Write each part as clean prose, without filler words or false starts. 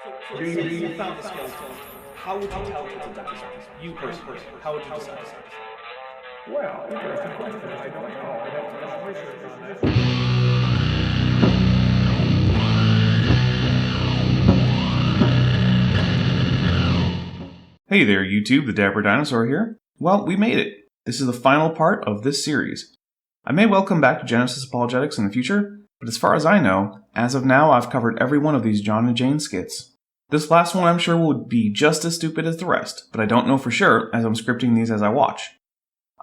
So you found the skeleton. How would you tell it's a dinosaur? You personally, how would you decide? Well, interesting question. I don't know. I'd have to do some research. Hey there, YouTube, the Dapper Dinosaur here. Well, we made it. This is the final part of this series. I may well come back to Genesis Apologetics in the future, but as far as I know, as of now I've covered every one of these John and Jane skits. This last one I'm sure will be just as stupid as the rest, but I don't know for sure as I'm scripting these as I watch.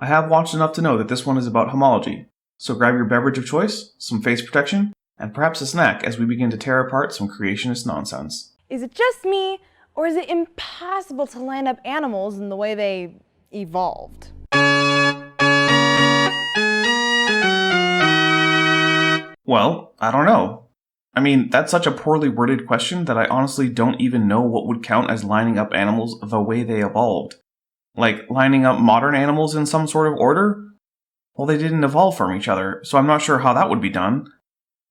I have watched enough to know that this one is about homology, so grab your beverage of choice, some face protection, and perhaps a snack as we begin to tear apart some creationist nonsense. Is it just me, or is it impossible to line up animals in the way they evolved? Well, I don't know. I mean, that's such a poorly worded question that I honestly don't even know what would count as lining up animals the way they evolved. Like, lining up modern animals in some sort of order? Well, they didn't evolve from each other, so I'm not sure how that would be done.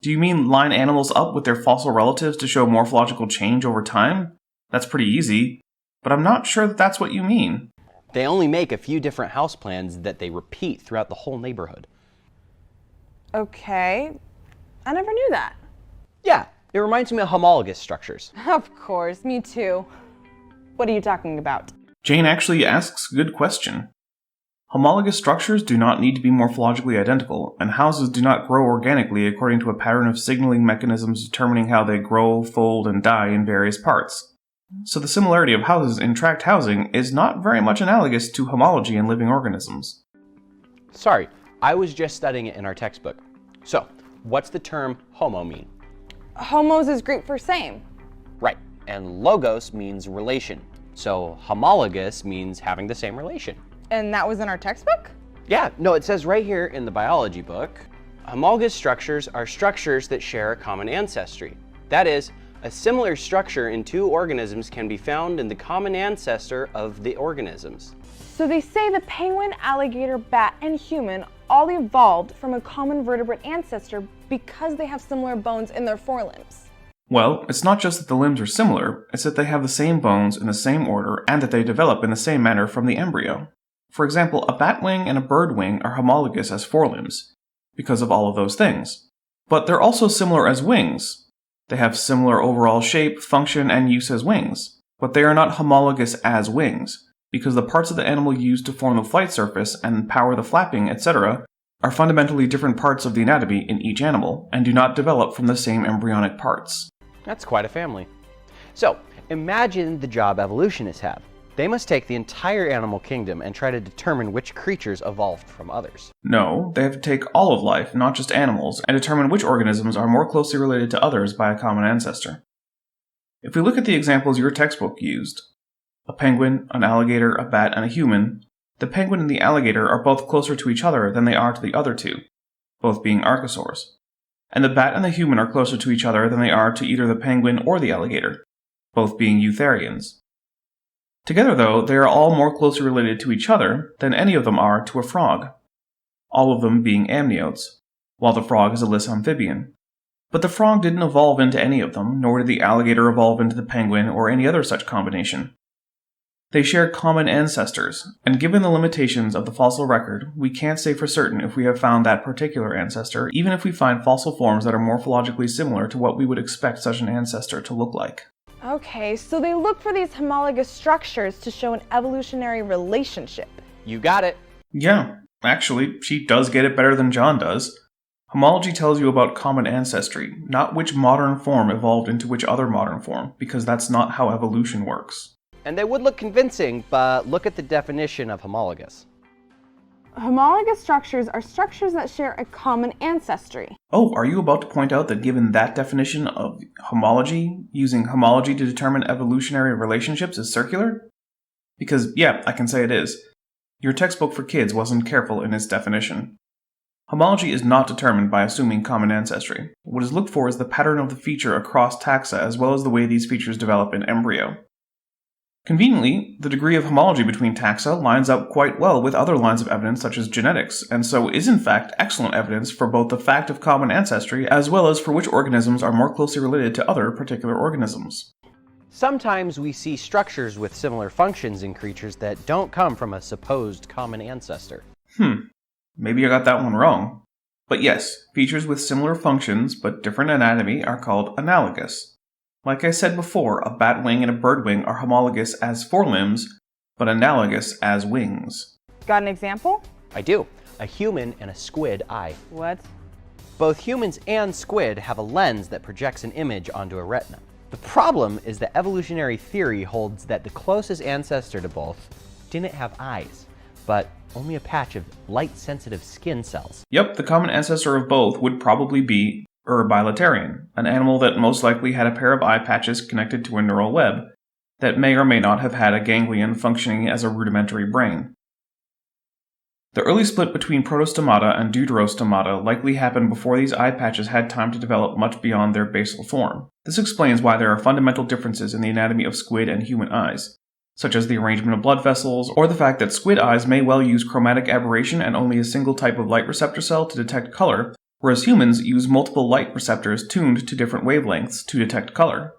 Do you mean line animals up with their fossil relatives to show morphological change over time? That's pretty easy, but I'm not sure that that's what you mean. They only make a few different house plans that they repeat throughout the whole neighborhood. Okay, I never knew that. Yeah, it reminds me of homologous structures. Of course, me too. What are you talking about? Jane actually asks a good question. Homologous structures do not need to be morphologically identical, and houses do not grow organically according to a pattern of signaling mechanisms determining how they grow, fold, and die in various parts. So the similarity of houses in tract housing is not very much analogous to homology in living organisms. Sorry, I was just studying it in our textbook. So, what's the term homo mean? Homos is Greek for same. Right, and logos means relation. So homologous means having the same relation. And that was in our textbook? Yeah, no, it says right here in the biology book, homologous structures are structures that share a common ancestry. That is, a similar structure in two organisms can be found in the common ancestor of the organisms. So they say the penguin, alligator, bat, and human all evolved from a common vertebrate ancestor because they have similar bones in their forelimbs. Well, it's not just that the limbs are similar, it's that they have the same bones in the same order and that they develop in the same manner from the embryo. For example, a bat wing and a bird wing are homologous as forelimbs, because of all of those things. But they're also similar as wings. They have similar overall shape, function, and use as wings, but they are not homologous as wings, because the parts of the animal used to form the flight surface and power the flapping, etc., are fundamentally different parts of the anatomy in each animal, and do not develop from the same embryonic parts. That's quite a family. So, imagine the job evolutionists have. They must take the entire animal kingdom and try to determine which creatures evolved from others. No, they have to take all of life, not just animals, and determine which organisms are more closely related to others by a common ancestor. If we look at the examples your textbook used, a penguin, an alligator, a bat, and a human, the penguin and the alligator are both closer to each other than they are to the other two, both being archosaurs. And the bat and the human are closer to each other than they are to either the penguin or the alligator, both being eutherians. Together, though, they are all more closely related to each other than any of them are to a frog, all of them being amniotes, while the frog is a less amphibian. But the frog didn't evolve into any of them, nor did the alligator evolve into the penguin or any other such combination. They share common ancestors, and given the limitations of the fossil record, we can't say for certain if we have found that particular ancestor, even if we find fossil forms that are morphologically similar to what we would expect such an ancestor to look like. Okay, so they look for these homologous structures to show an evolutionary relationship. You got it. Yeah, actually, she does get it better than John does. Homology tells you about common ancestry, not which modern form evolved into which other modern form, because that's not how evolution works. And they would look convincing, but look at the definition of homologous. Homologous structures are structures that share a common ancestry. Oh, are you about to point out that given that definition of homology, using homology to determine evolutionary relationships is circular? Because, yeah, I can say it is. Your textbook for kids wasn't careful in its definition. Homology is not determined by assuming common ancestry. What is looked for is the pattern of the feature across taxa as well as the way these features develop in embryo. Conveniently, the degree of homology between taxa lines up quite well with other lines of evidence such as genetics, and so is in fact excellent evidence for both the fact of common ancestry as well as for which organisms are more closely related to other particular organisms. Sometimes we see structures with similar functions in creatures that don't come from a supposed common ancestor. Maybe I got that one wrong. But yes, features with similar functions but different anatomy are called analogous. Like I said before, a bat wing and a bird wing are homologous as forelimbs, but analogous as wings. Got an example? I do. A human and a squid eye. What? Both humans and squid have a lens that projects an image onto a retina. The problem is that evolutionary theory holds that the closest ancestor to both didn't have eyes, but only a patch of light-sensitive skin cells. Yep, the common ancestor of both would probably be Bilaterian, an animal that most likely had a pair of eye patches connected to a neural web that may or may not have had a ganglion functioning as a rudimentary brain. The early split between protostomata and deuterostomata likely happened before these eye patches had time to develop much beyond their basal form. This explains why there are fundamental differences in the anatomy of squid and human eyes, such as the arrangement of blood vessels, or the fact that squid eyes may well use chromatic aberration and only a single type of light receptor cell to detect color, whereas humans use multiple light receptors tuned to different wavelengths to detect color.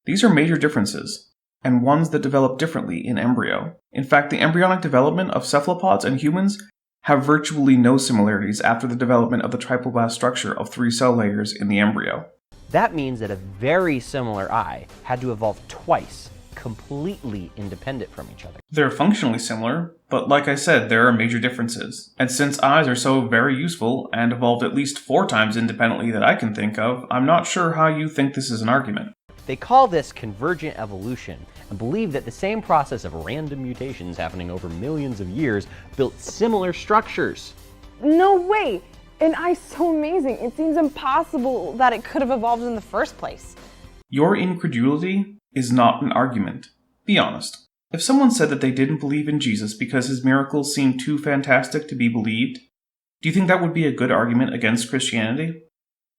These are major differences, and ones that develop differently in embryo. In fact, the embryonic development of cephalopods and humans have virtually no similarities after the development of the trypoblast structure of 3 cell layers in the embryo. That means that a very similar eye had to evolve twice, completely independent from each other. They're functionally similar, but like I said, there are major differences. And since eyes are so very useful and evolved at least 4 times independently that I can think of, I'm not sure how you think this is an argument. They call this convergent evolution and believe that the same process of random mutations happening over millions of years built similar structures. No way! An eye's so amazing, it seems impossible that it could have evolved in the first place. Your incredulity is not an argument. Be honest. If someone said that they didn't believe in Jesus because his miracles seemed too fantastic to be believed, do you think that would be a good argument against Christianity?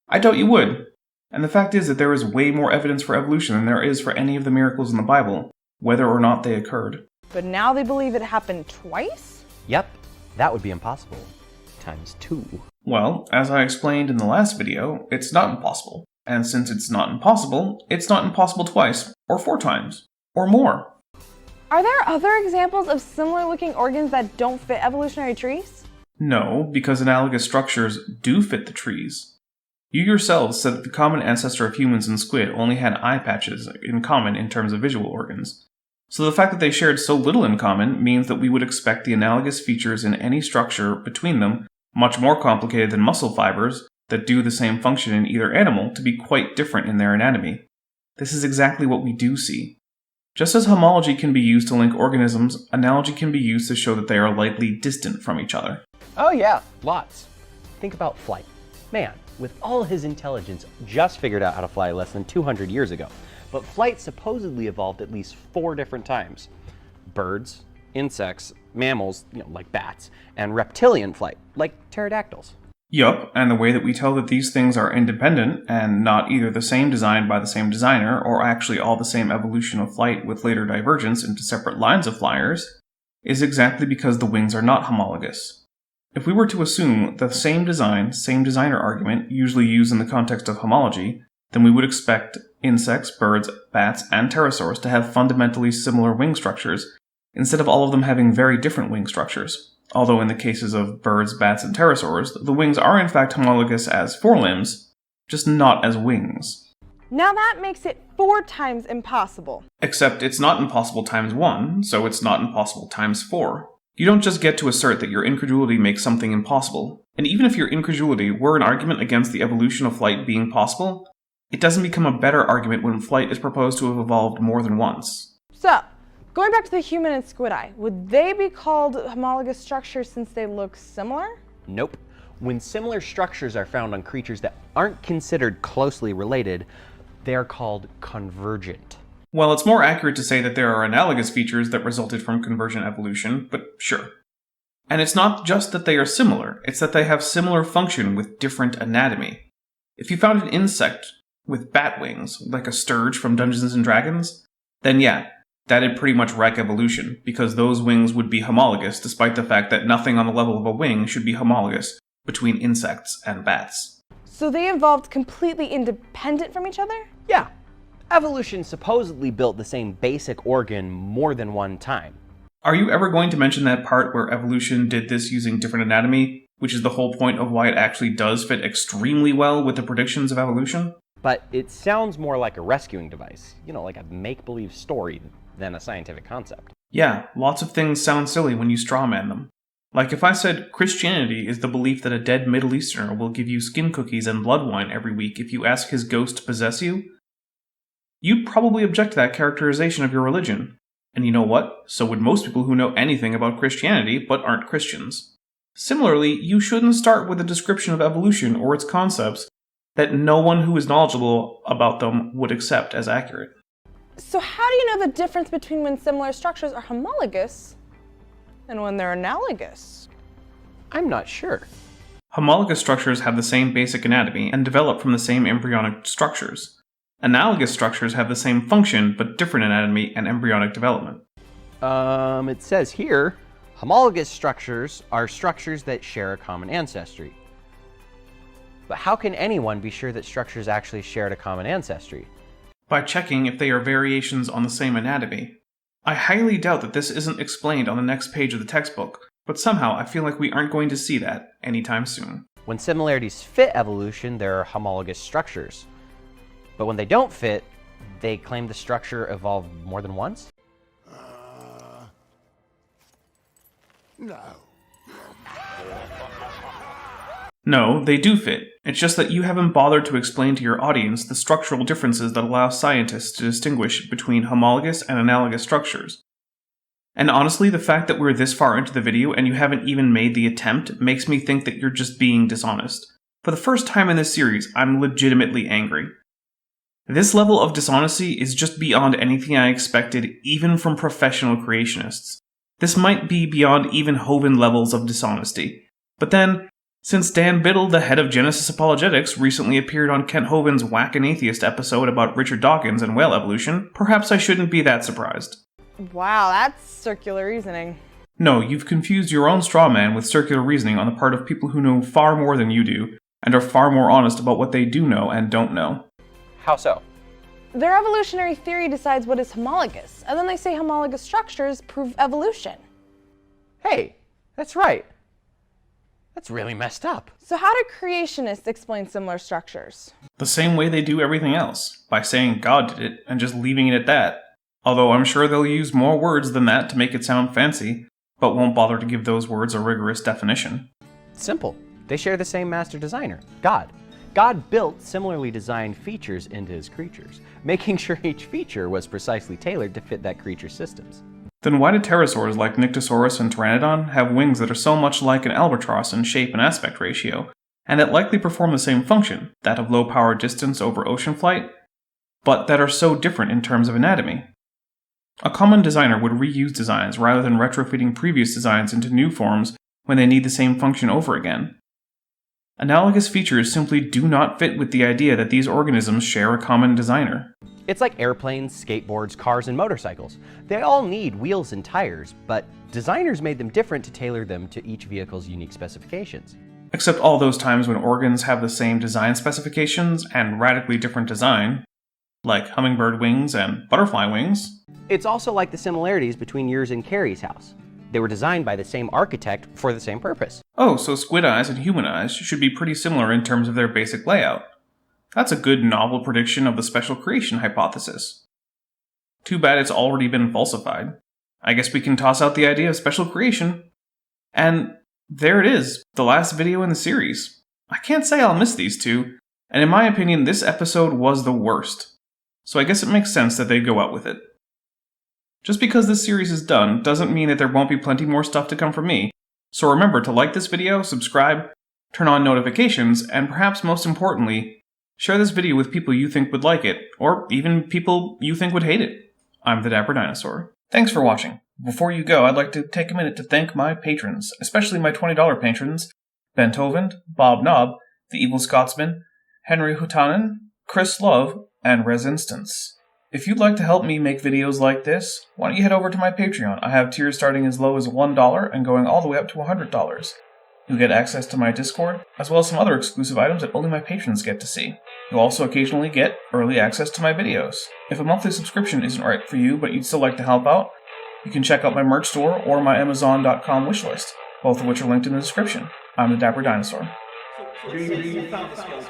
I doubt you would. And the fact is that there is way more evidence for evolution than there is for any of the miracles in the Bible, whether or not they occurred. But now they believe it happened twice? Yep, that would be impossible. Times 2. Well, as I explained in the last video, it's not impossible. And since it's not impossible twice, or 4 times, or more. Are there other examples of similar looking organs that don't fit evolutionary trees? No, because analogous structures do fit the trees. You yourselves said that the common ancestor of humans and squid only had eye patches in common in terms of visual organs. So the fact that they shared so little in common means that we would expect the analogous features in any structure between them, much more complicated than muscle fibers that do the same function in either animal, to be quite different in their anatomy. This is exactly what we do see. Just as homology can be used to link organisms, analogy can be used to show that they are likely distant from each other. Oh yeah, lots. Think about flight. Man, with all his intelligence, just figured out how to fly less than 200 years ago. But flight supposedly evolved at least 4 different times. Birds, insects, mammals, like bats, and reptilian flight, like pterodactyls. Yup, and the way that we tell that these things are independent and not either the same design by the same designer or actually all the same evolution of flight with later divergence into separate lines of flyers is exactly because the wings are not homologous. If we were to assume the same design, same designer argument usually used in the context of homology, then we would expect insects, birds, bats, and pterosaurs to have fundamentally similar wing structures, instead of all of them having very different wing structures. Although in the cases of birds, bats, and pterosaurs, the wings are in fact homologous as forelimbs, just not as wings. Now that makes it 4 times impossible. Except it's not impossible times 1, so it's not impossible times 4. You don't just get to assert that your incredulity makes something impossible. And even if your incredulity were an argument against the evolution of flight being possible, it doesn't become a better argument when flight is proposed to have evolved more than once. So, going back to the human and squid eye, would they be called homologous structures since they look similar? Nope. When similar structures are found on creatures that aren't considered closely related, they are called convergent. Well, it's more accurate to say that there are analogous features that resulted from convergent evolution, but sure. And it's not just that they are similar, it's that they have similar function with different anatomy. If you found an insect with bat wings, like a sturge from Dungeons & Dragons, then yeah, that'd pretty much wreck evolution, because those wings would be homologous despite the fact that nothing on the level of a wing should be homologous between insects and bats. So they evolved completely independent from each other? Yeah, Evolution supposedly built the same basic organ more than one time. Are you ever going to mention that part where evolution did this using different anatomy, which is the whole point of why it actually does fit extremely well with the predictions of evolution? But it sounds more like a rescuing device, like a make-believe story than a scientific concept. Yeah, lots of things sound silly when you strawman them. Like if I said Christianity is the belief that a dead Middle Easterner will give you skin cookies and blood wine every week if you ask his ghost to possess you, you'd probably object to that characterization of your religion. And you know what? So would most people who know anything about Christianity but aren't Christians. Similarly, you shouldn't start with a description of evolution or its concepts that no one who is knowledgeable about them would accept as accurate. So how do you know the difference between when similar structures are homologous and when they're analogous? I'm not sure. Homologous structures have the same basic anatomy and develop from the same embryonic structures. Analogous structures have the same function but different anatomy and embryonic development. It says here, homologous structures are structures that share a common ancestry. But how can anyone be sure that structures actually shared a common ancestry? By checking if they are variations on the same anatomy. I highly doubt that this isn't explained on the next page of the textbook, but somehow I feel like we aren't going to see that anytime soon. When similarities fit evolution, there are homologous structures. But when they don't fit, they claim the structure evolved more than once? No. No, they do fit. It's just that you haven't bothered to explain to your audience the structural differences that allow scientists to distinguish between homologous and analogous structures. And honestly, the fact that we're this far into the video and you haven't even made the attempt makes me think that you're just being dishonest. For the first time in this series, I'm legitimately angry. This level of dishonesty is just beyond anything I expected, even from professional creationists. This might be beyond even Hovind levels of dishonesty. But then, since Dan Biddle, the head of Genesis Apologetics, recently appeared on Kent Hovind's Whack an Atheist episode about Richard Dawkins and whale evolution, perhaps I shouldn't be that surprised. Wow, that's circular reasoning. No, you've confused your own straw man with circular reasoning on the part of people who know far more than you do, and are far more honest about what they do know and don't know. How so? Their evolutionary theory decides what is homologous, and then they say homologous structures prove evolution. Hey, that's right. That's really messed up. So how do creationists explain similar structures? The same way they do everything else, by saying God did it and just leaving it at that. Although I'm sure they'll use more words than that to make it sound fancy, but won't bother to give those words a rigorous definition. Simple. They share the same master designer, God. God built similarly designed features into his creatures, making sure each feature was precisely tailored to fit that creature's systems. Then why do pterosaurs like Nyctosaurus and Pteranodon have wings that are so much like an albatross in shape and aspect ratio, and that likely perform the same function, that of low power distance over ocean flight, but that are so different in terms of anatomy? A common designer would reuse designs rather than retrofitting previous designs into new forms when they need the same function over again. Analogous features simply do not fit with the idea that these organisms share a common designer. It's like airplanes, skateboards, cars, and motorcycles. They all need wheels and tires, but designers made them different to tailor them to each vehicle's unique specifications. Except all those times when organs have the same design specifications and radically different design, like hummingbird wings and butterfly wings. It's also like the similarities between yours and Carrie's house. They were designed by the same architect for the same purpose. Oh, so squid eyes and human eyes should be pretty similar in terms of their basic layout. That's a good novel prediction of the special creation hypothesis. Too bad it's already been falsified. I guess we can toss out the idea of special creation. And there it is, the last video in the series. I can't say I'll miss these two, and in my opinion this episode was the worst. So I guess it makes sense that they go out with it. Just because this series is done doesn't mean that there won't be plenty more stuff to come from me, so remember to like this video, subscribe, turn on notifications, and perhaps most importantly, share this video with people you think would like it, or even people you think would hate it. I'm the Dapper Dinosaur. Thanks for watching. Before you go, I'd like to take a minute to thank my patrons, especially my $20 patrons, Ben Tovind, Bob Knob, The Evil Scotsman, Henry Hutanen, Chris Love, and Res Instance. If you'd like to help me make videos like this, why don't you head over to my Patreon. I have tiers starting as low as $1 and going all the way up to $100. You'll get access to my Discord, as well as some other exclusive items that only my patrons get to see. You'll also occasionally get early access to my videos. If a monthly subscription isn't right for you, but you'd still like to help out, you can check out my merch store or my Amazon.com wishlist, both of which are linked in the description. I'm the Dapper Dinosaur. So you found the skeleton.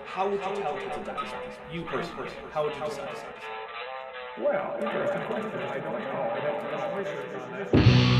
How would you tell it's a dinosaur? You personally, how would you decide? Well, interesting question. I don't know. I don't do much research on this.